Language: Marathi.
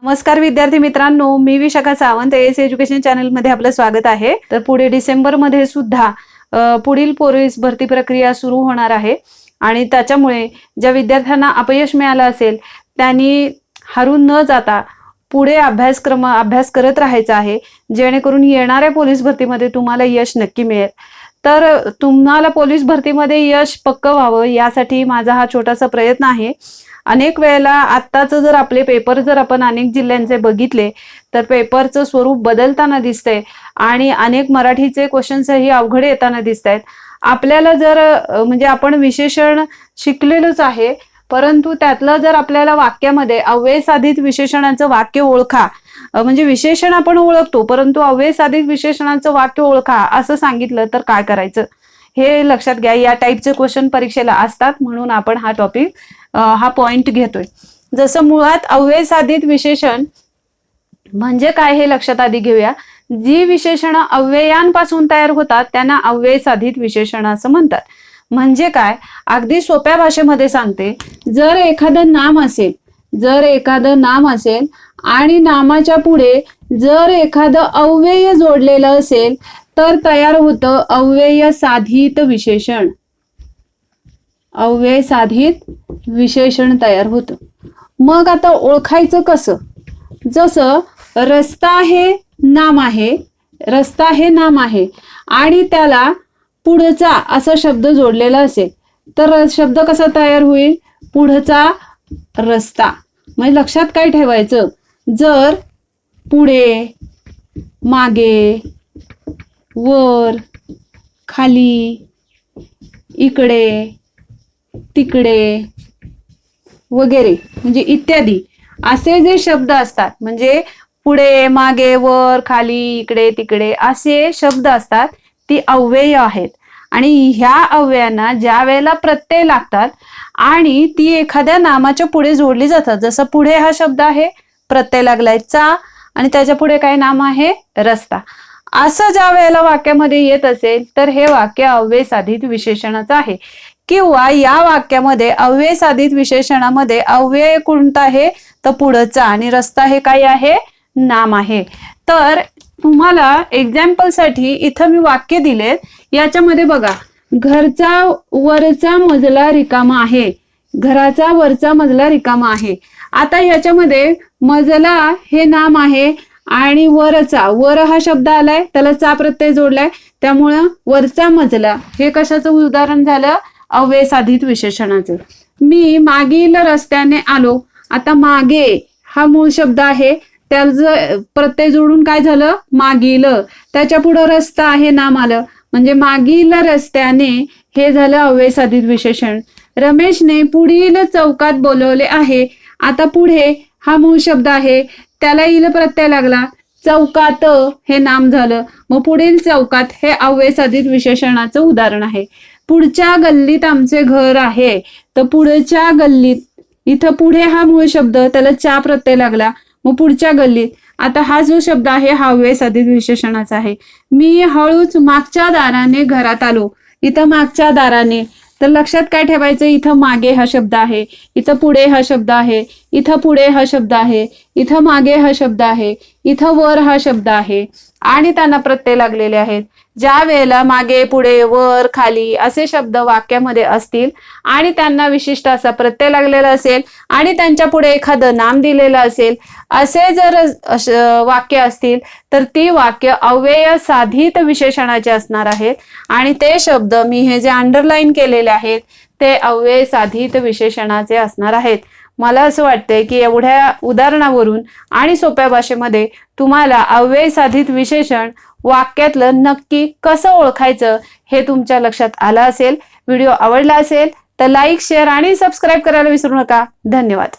नमस्कार विद्यार्थी मित्रांनो, मी Vishakha Sawant S education channel मध्ये आपलं स्वागत आहे। तर पुढे डिसेंबर मध्ये सुद्धा पुढील पोलीस भरती प्रक्रिया सुरू होणार आहे आणि त्याच्यामुळे ज्या विद्यार्थ्यांना अपयश मिळालं असेल त्यांनी हरून न जाता पुढे अभ्यास करत राहायचा आहे, जेणेकरून येणाऱ्या पोलीस भरतीमध्ये तुम्हाला यश नक्की मिळेल। तर तुम्हाला पोलीस भरतीमध्ये यश पक्क व्हावं यासाठी माझा हा छोटासा प्रयत्न आहे। अनेक वेळेला आत्ताच जर आपले पेपर जर आपण अनेक जिल्ह्यांचे बघितले तर पेपरचं स्वरूप बदलताना दिसतंय आणि अनेक मराठीचे क्वेश्चन्सही अवघड येताना दिसतायत। आपल्याला जर म्हणजे आपण विशेषण शिकलेलोच आहे, परंतु त्यातलं जर आपल्याला वाक्यामध्ये अव्यय साधित विशेषणाचं वाक्य ओळखा, म्हणजे विशेषण आपण ओळखतो परंतु अव्यय साधित विशेषणाचं वाक्य ओळखा असं सांगितलं तर काय करायचं हे लक्षात घ्या। या टाईपचे क्वेश्चन परीक्षेला असतात, म्हणून आपण हा टॉपिक हा पॉइंट घेतोय। जसं मुळात अव्यय साधित विशेषण म्हणजे काय हे लक्षात आधी घेऊया। जी विशेषणं अव्ययांपासून तयार होतात त्यांना अव्यय साधित विशेषण असं म्हणतात। म्हणजे काय, अगदी सोप्या भाषेमध्ये सांगते, जर एखादं नाम असेल आणि नामाच्या पुढे जर एखादं अव्यय जोडलेलं असेल तर तयार होतं अव्यय साधित विशेषण। अव्यय साधित विशेषण तयार होतं। मग आता ओळखायचं कसं? जसं रस्ता हे नाम आहे आणि त्याला पुढचा असा शब्द जोडलेला असेल तर शब्द कसा तयार होईल? पुढचा रस्ता। म्हणजे लक्षात काय ठेवायचं, जर पुढे, मागे, वर, खाली, इकडे, तिकडे वगैरे म्हणजे इत्यादी असे जे शब्द असतात, म्हणजे पुढे, मागे, वर, खाली, इकडे, तिकडे असे शब्द असतात, ती अव्यय आहेत। आणि ह्या अव्ययांना ज्या वेळेला प्रत्यय लागतात आणि ती एखाद्या नामाच्या पुढे जोडली जातात, जसं पुढे हा शब्द आहे, प्रत्यय लागलाय चा आणि त्याच्या पुढे काय नाम आहे? रस्ता। असं ज्या वेळेला वाक्यामध्ये येत असेल तर हे वाक्य अव्यय साधित विशेषणाचं आहे। किंवा या वाक्यामध्ये अव्यय साधित विशेषणामध्ये अव्यय कोणता आहे? तर पुढचा, आणि रस्ता हे काय आहे? नाम आहे। तर तुम्हाला एक्झाम्पल साठी इथं मी वाक्य दिलेत, याच्यामध्ये बघा, घरचा वरचा मजला रिकामा आहे। घराचा वरचा मजला रिकामा आहे। आता ह्याच्यामध्ये मजला हे नाम आहे आणि वर हा शब्द आलाय, त्याला चा प्रत्यय जोडलाय, त्यामुळं वरचा मजला हे कशाचं उदाहरण झालं? अव्यय साधित विशेषणाचं। मी मागील रस्त्याने आलो। आता मागे हा मूळ शब्द आहे, त्याचं प्रत्यय जोडून काय झालं? मागील। त्याच्या पुढे रस्ता आहे, नाम आलं, म्हणजे मागील रस्त्याने हे झालं अव्यय साधित विशेषण। रमेशने पुढील चौकात बोलवले आहे। आता पुढे हा मूळ शब्द आहे, त्याला इल प्रत्यय लागला, चौकात हे नाम झालं, मग पुढील चौकात हे अव्यय साधित विशेषणाचं उदाहरण आहे। पुढच्या गल्लीत आमचे घर आहे। तर पुढच्या गल्लीत, इथं पुढे हा मूळ शब्द, त्याला चा प्रत्यय लागला, मग पुढच्या गल्लीत। आता हा जो शब्द आहे हा अव्यय साधित विशेषणाचा आहे। मी हळूच मागच्या दाराने घरात आलो। इथं मागच्या दाराने, तर लक्षात काय ठेवायचं? इथं मागे हा शब्द आहे, इथं पुढे हा शब्द आहे, इथं पुढे हा शब्द आहे, इथं मागे हा शब्द आहे, इथं वर हा शब्द आहे आणि त्यांना प्रत्यय लागलेले आहेत। ज्या वेळेला मागे, पुढे, वर, खाली असे शब्द वाक्यामध्ये असतील आणि त्यांना विशिष्ट असा प्रत्यय लागलेला असेल आणि त्यांच्या पुढे एखादं नाम दिलेलं असेल, असे जर वाक्य असतील तर ती वाक्य अव्यय साधित विशेषणाचे असणार आहेत आणि ते शब्द मी हे जे अंडरलाईन केलेले आहेत ते अव्यय साधित विशेषणाचे असणार आहेत। मला असं वाटतंय की एवढ्या उदाहरणावरून आणि सोप्या भाषेमध्ये तुम्हाला अव्यय साधित विशेषण वाक्यातलं नक्की कसं ओळखायचं हे तुमच्या लक्षात आलं असेल। व्हिडिओ आवडला असेल तर लाईक, शेअर आणि सबस्क्राईब करायला विसरू नका। धन्यवाद।